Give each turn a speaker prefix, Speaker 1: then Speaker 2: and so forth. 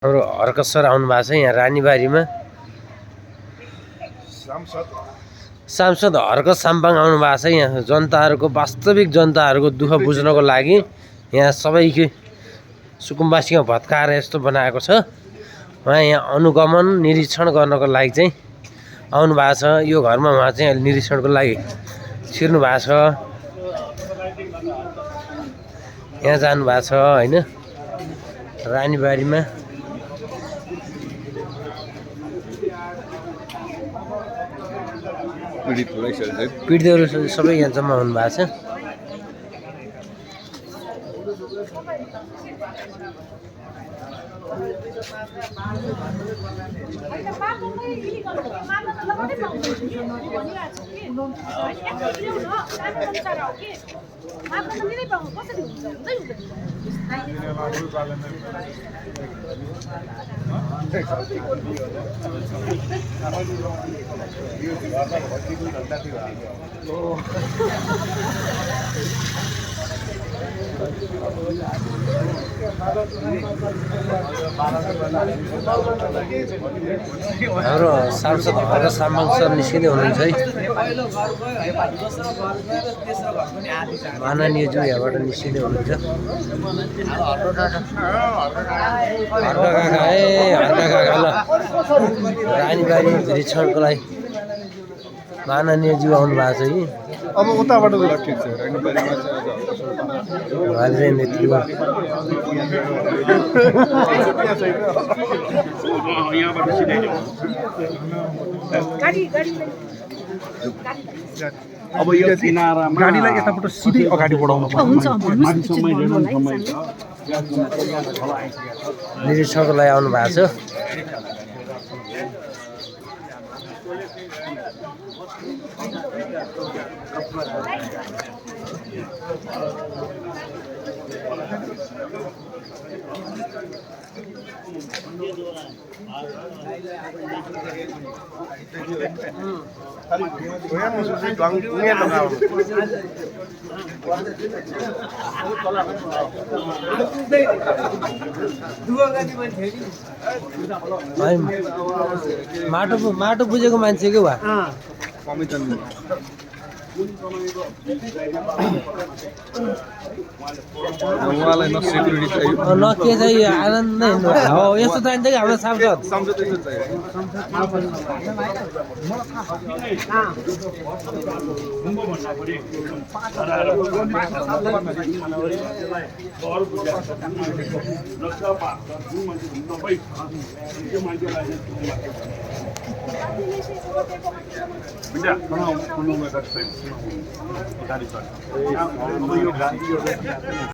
Speaker 1: हाम्रो हर्क सर आउनु भएको छ यहाँ रानीबारीमा। सांसद हर्क साम्पाङ आउनु भएको छ यहाँ जनताहरूको वास्तविक जनताहरूको दुःख बुझ्नको लागि। यहाँ सबैको सुकुम्बासीमा भत्काएर यस्तो बनाएको छ। उहाँ यहाँ अनुगमन निरीक्षण गर्नको लागि चाहिँ आउनु भएको छ। यो घरमा उहाँ चाहिँ निरीक्षणको लागि छिर्नु भएको छ। यहाँ जानु भएको छ हैन रानीबारीमा। पीडितहरू सबै यहाँ जम्मा हुनु भएको छ। हाम्रो सांसद हर्क साम्पाङ सर निस्किँदै हुनुहुन्छ है। माननीयज्यू यहाँबाट निस्किँदै हुनुहुन्छ। हर्क काका ल रानीबारी निरीक्षणको लागि माननीयज्यू आउनु भएको छ कि
Speaker 2: अब उताबाट ठिक छ रानीबारीमा अब यो गाडीलाई यताबाट सिधै अगाडि बढाउनु
Speaker 1: निरीक्षणको लागि आउनु भएको छ। माटो बुझेको मान्छे के वा
Speaker 2: उहाँलाई न सेक्युरिटी चाहियो
Speaker 1: न के चाहियो आनन्द हो यस्तो चाहिन्छ कि हाम्रो सांसद
Speaker 2: चाहियो